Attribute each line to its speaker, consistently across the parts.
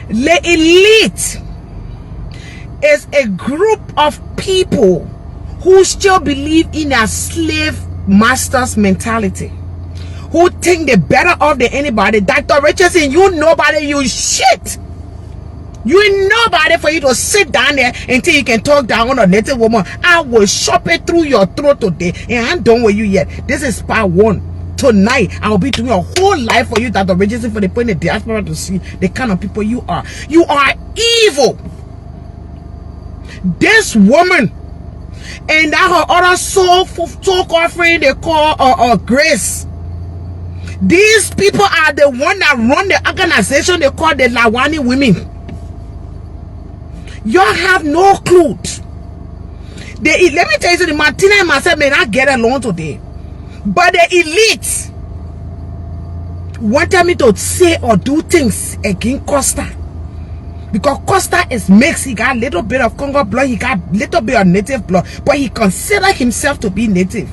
Speaker 1: The elite is a group of people who still believe in a slave master's mentality, who think they're better off than anybody. Dr. Richardson, you nobody, you shit. You ain't nobody for you to sit down there until you can talk down on a native woman. I will chop it through your throat today, and I'm done with you yet. This is part 1. Tonight, I will be doing a whole life for you, Dr. Richardson, for the point in the diaspora to see the kind of people you are. You are evil. This woman and that her other soul offering they call Grace. These people are the one that run the organization they call the Lawani women. Y'all have no clue. Let me tell you something. Martina and myself may not get along today, but the elite wanted me to say or do things against Costa, because Costa is mixed. He got a little bit of Congo blood, he got a little bit of native blood, but he considered himself to be native.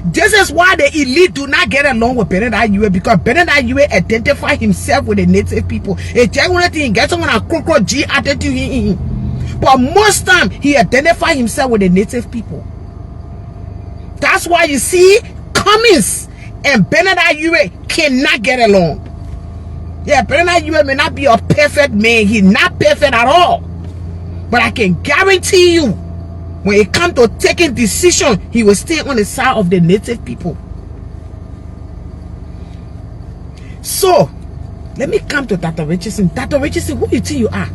Speaker 1: This is why the elite do not get along with Bernard Ayew, because Bernard Ayew identify himself with the native people. A genuine thing gets someone a crocodile G attitude, but most time he identify himself with the native people. That's why you see Cummings and Bernard Ayew cannot get along. Yeah, Bernard Ayew may not be a perfect man. He's not perfect at all. But I can guarantee you, when it comes to taking decision, he will stay on the side of the native people. So, let me come to Dr. Richardson. Dr. Richardson, who you think you are?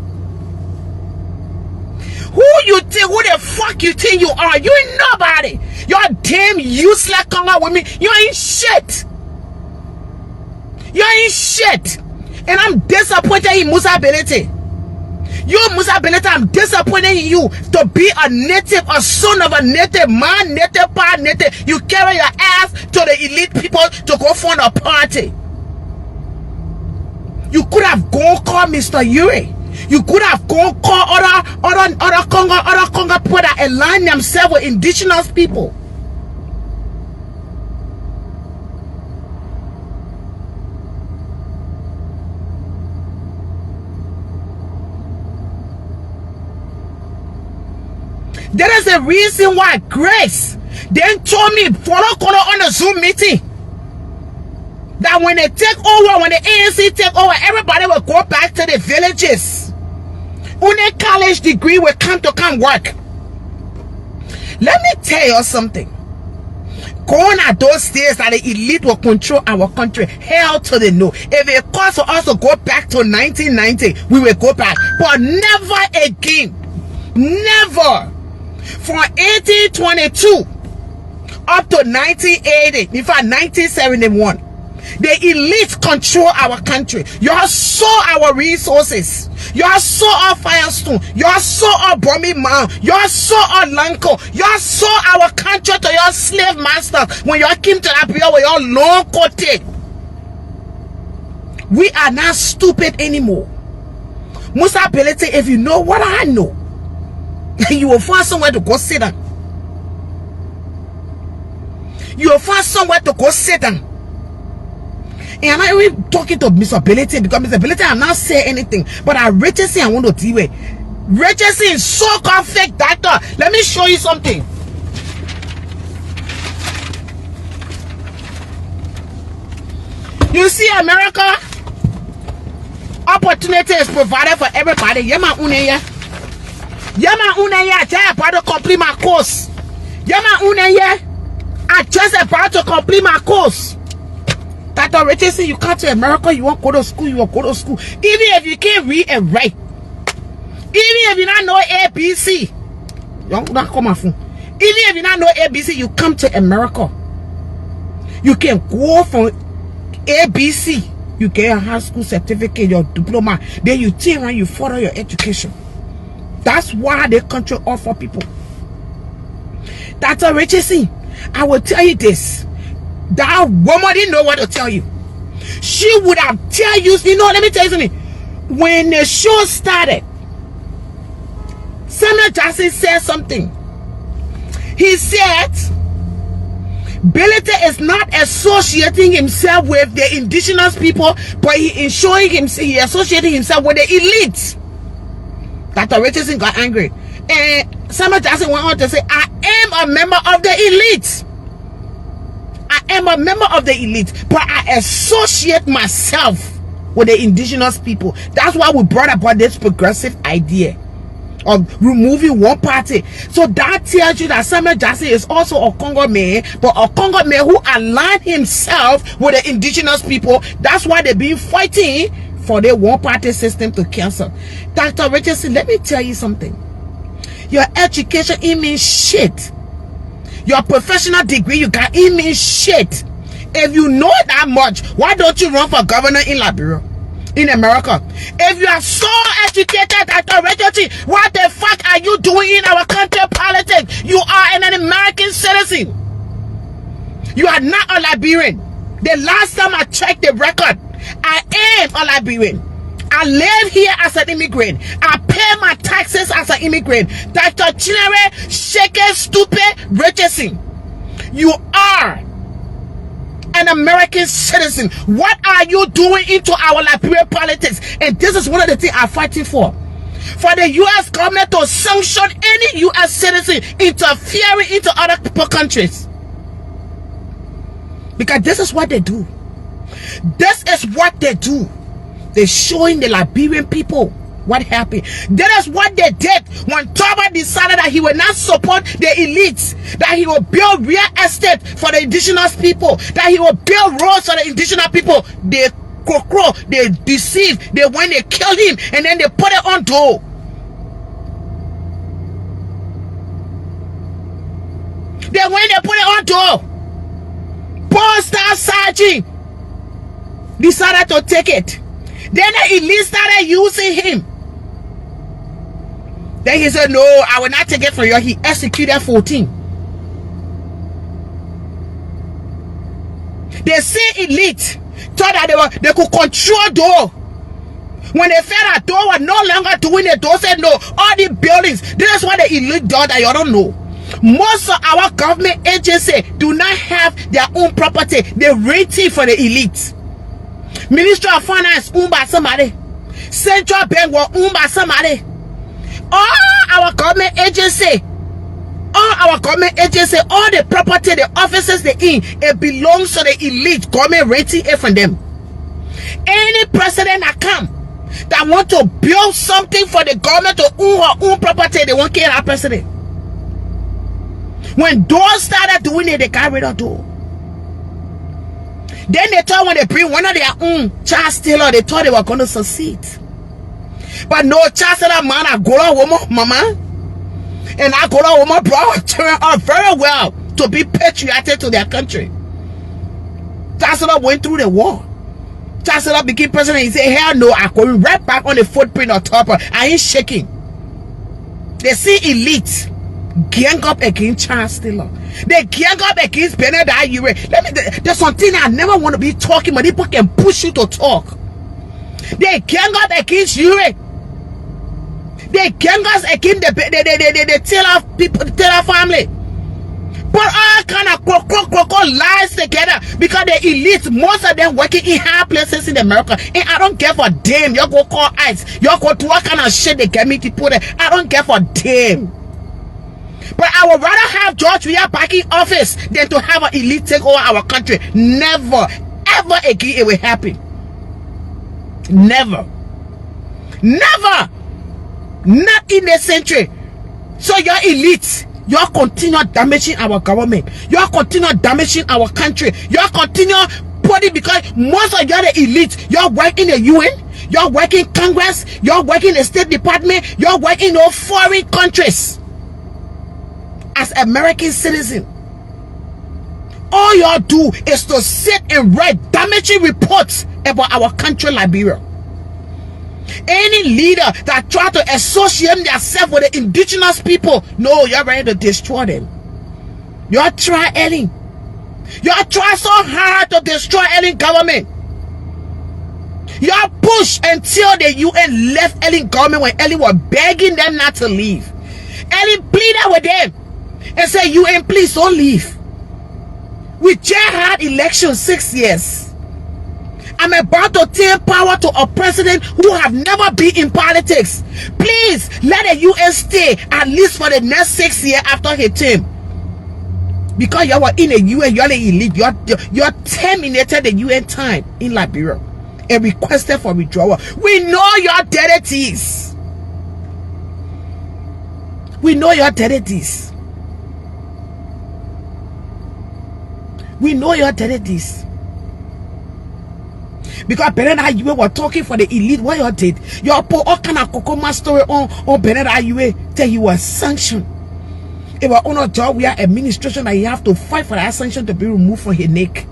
Speaker 1: Who the fuck you think you are? You ain't nobody. You're damn useless Congo women. You ain't shit. You ain't shit. And I'm disappointed in Musa Belete. You, Musa Belete, I'm disappointed in you to be a native, a son of a native man, native part, native. You carry your ass to the elite people to go fund a party. You could have gone call Mr. Yuri. You could have gone call other Congo people that align themselves with indigenous people. There is a reason why Grace then told me follow Kono on the Zoom meeting that when they take over, when the ANC take over, everybody will go back to the villages. Only college degree will come work. Let me tell you something. Going at those days that the elite will control our country, hell to the no. If it costs for us to go back to 1990, we will go back. But never again. Never. From 1822 up to 1980, in fact 1971, the elite control our country. Y'all saw our resources. Y'all saw our Firestone. Y'all saw our Burmese man. Y'all saw our Lanko. Y'all saw our country to your slave masters. When y'all came to that period with your long coated. We are not stupid anymore. Musa Belete, if you know what I know, you will find somewhere to go sit down. You will find somewhere to go sit down. And I'm not even talking to Mr. Belete, because Mr. Belete has not said anything. But I Richardson, I want to deal with. Richardson is so-called fake doctor. Let me show you something. You see, America, opportunity is provided for everybody. Yama unaya. Yama unaya. I just about to complete my course. Yama unaya. I just about to complete my course. Dr. Richardson, you come to America, you won't go to school, you will go to school. Even if you can't read and write. Even if you don't know ABC. You don't come on phone. Even if you don't know ABC, you come to America. You can go from ABC. You get a high school certificate, your diploma. Then you turn around, you further your education. That's why the country offer people. Dr. Richardson, I will tell you this. That woman didn't know what to tell you. She would have tell you, let me tell you something. When the show started, Samuel Jackson said something. He said, Bility is not associating himself with the indigenous people, but he associating himself with the elite. Dr. Richardson got angry. And Samuel Jackson went on to say, I am a member of the elite. I am a member of the elite, but I associate myself with the indigenous people. That's why we brought about this progressive idea of removing one party. So that tells you that Samuel Jackson is also a Congo man, but a Congo man who aligned himself with the indigenous people. That's why they've been fighting for the one party system to cancel. Dr. Richardson, let me tell you something. Your education, it means shit. Your professional degree you got, it means shit. If you know that much, why don't you run for governor in Liberia, in America? If you are so educated, Dr. Richardson, what the fuck are you doing in our country politics? You are an American citizen. You are not a Liberian. The last time I checked the record, I am a Liberian. I live here as an immigrant. I pay my taxes as an immigrant. Dr. Chinere Sheke Stupid Richardson, you are an American citizen. What are you doing into our Liberian politics? And this is one of the things I'm fighting for the U.S. government to sanction any U.S. citizen interfering into other people countries. Because this is what they do. This is what they do. They're showing the Liberian people what happened. That is what they did when Toba decided that he would not support the elites, that he will build real estate for the indigenous people, that he will build roads for the indigenous people. They they deceived, they went, they killed him, and then they put it on door. They went, they put it on door. Paul Star Sergeant decided to take it. Then the elite started using him. Then he said, no, I will not take it from you. He executed 14. They say elite thought that they could control door. When they felt that door was no longer doing it, door said no. All the buildings, this is what the elite do that you don't know. Most of our government agencies do not have their own property. They rent it for the elite. Ministry of Finance owned by somebody. Central Bank was owned by somebody. All our government agency, all the property, the offices they in, it belongs to the elite. Government renting it from them. Any president that come that want to build something for the government to own her own property, they won't kill that president. When those started doing it, they got rid of those. Then they thought when they bring one of their own child stealer, they thought they were going to succeed. But no, child stealer man, I go to woman, mama. And I go to woman, bro, turn out very well to be patriotic to their country. Child stealer went through the war. Child stealer became president. He said, hell no, I'm going right back on the footprint of Topper. I ain't shaking. They see elite gang up against child stealer. They gang up against Benedict Ayure. There's something I never want to be talking, but people can push you to talk. They gang up against Ure. They gang us against the Taylor people, the Taylor family. But all kind of lies together because the elite, most of them working in high places in America. And I don't care for them. You go call ICE. You go do what kind of shit they get me to put it. I don't care for them. But I would rather have George Weah back in office than to have an elite take over our country. Never, ever again it will happen. Never. Never. Not in this century. So your elite, you continue damaging our government. You continue damaging our country. You continue putting, because most of you are the elite. You're working in the UN. You're working in Congress. You're working in the State Department. You're working in all foreign countries. As American citizen, all y'all do is to sit and write damaging reports about our country, Liberia. Any leader that try to associate themselves with the indigenous people, no, you're ready to destroy them. Y'all try Ellen. Y'all try so hard to destroy Ellen government. Y'all push until the UN left Ellen government when Ellen was begging them not to leave. Ellen pleaded with them and say, UN, please don't leave. We just had election 6 years. I'm about to take power to a president who have never been in politics. Please let the UN stay at least for the next 6 years after his term. Because you were in the UN, you're the elite. You're terminated the UN time in Liberia and requested for withdrawal. We know your deadities. We know your deadities. We know your deadities. Because Bernard Ayew were talking for the elite. What you did? You put all kind of Kokoma story on Bernard Ayew till he was sanctioned. It was on a job where administration that you have to fight for that sanction to be removed from his neck.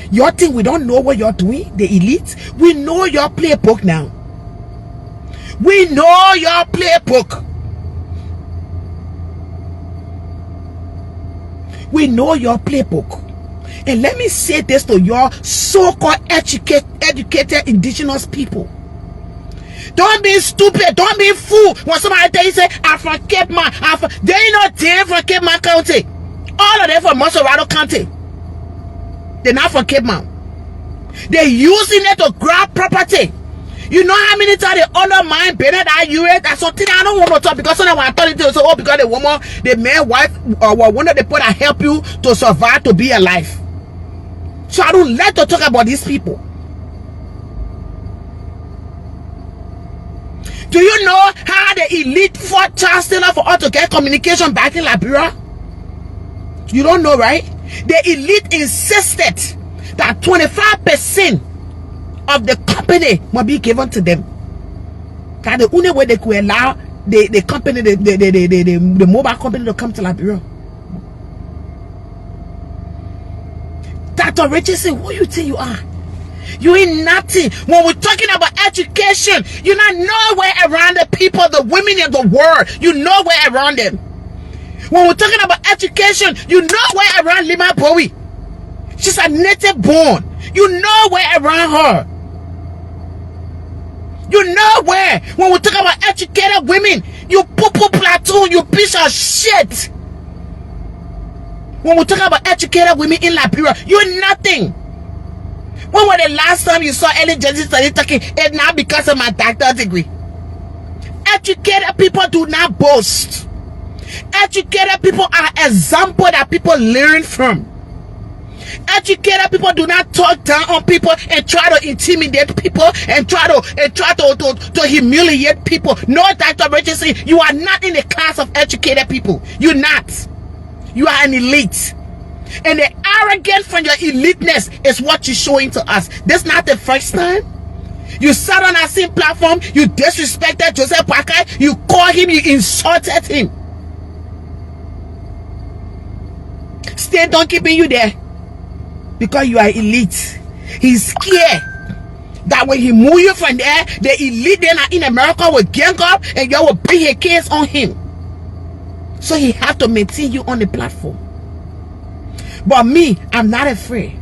Speaker 1: You think we don't know what you're doing? The elite? We know your playbook now. We know your playbook. We know your playbook. And let me say this to your so-called educated indigenous people. Don't be stupid. Don't be fool. When somebody tell you, say, I'm from Cape Man. They ain't not there from Cape Man County. All of them from Montserrat County. They're not from Cape Man. They're using it to grab property. You know how many times they undermine Bernard Ayew? That's something I don't want to talk, because sometimes when I tell you, so, oh, because the woman, the man, wife, or one of the people that help you to survive, to be alive. So I don't like to talk about these people. Do you know how the elite fought Charles Taylor for us to get communication back in Liberia? You don't know, right? The elite insisted that 25% of the company must be given to them. That's the only way they could allow the company, the mobile company to come to Liberia. Dr. Richardson, who you think you are? You ain't nothing. When we're talking about education, you're not nowhere around the people, the women in the world. You're nowhere around them. When we're talking about education, you're nowhere around Lima Bowie. She's a native born. You're nowhere around her. You're nowhere. When we're talking about educated women, you poo-poo platoon, you piece of shit. When we talk about educated women in Liberia, you're nothing. When was the last time you saw Ellen Johnson talking? It's not because of my doctorate degree. Educated people do not boast. Educated people are example that people learn from. Educated people do not talk down on people and try to intimidate people and try to humiliate people. No, Dr. Richardson, you are not in the class of educated people. You're not. You are an elite. And the arrogance from your eliteness is what you're showing to us. This is not the first time. You sat on our same platform, you disrespected Joseph Parker, you called him, you insulted him. State don't keeping you there because you are elite. He's scared that when he move you from there, the elite then in America will gang up and you will bring his case on him. So he have to maintain you on the platform. But me, I'm not afraid.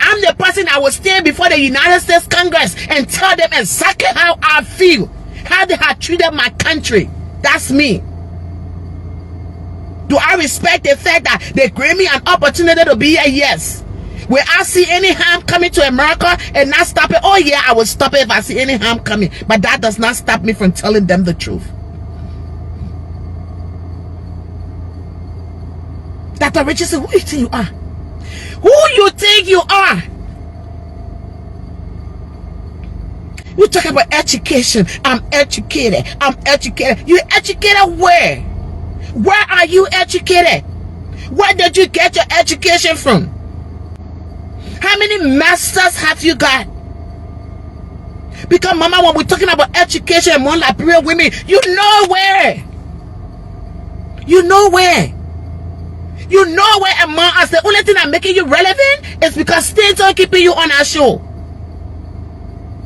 Speaker 1: I'm the person that will stand before the United States Congress and tell them exactly how I feel, how they have treated my country. That's me. Do I respect the fact that they gave me an opportunity to be here? Yes. Will I see any harm coming to America and not stop it? Oh yeah, I will stop it if I see any harm coming. But that does not stop me from telling them the truth. Dr. Richardson, who you think you are? Who you think you are? You talk about education. I'm educated. I'm educated. You educated where? Where are you educated? Where did you get your education from? How many masters have you got? Because mama, when we're talking about education among Liberian women, you know where. You know where. You know where among us. The only thing that's making you relevant is because states are keeping you on our show.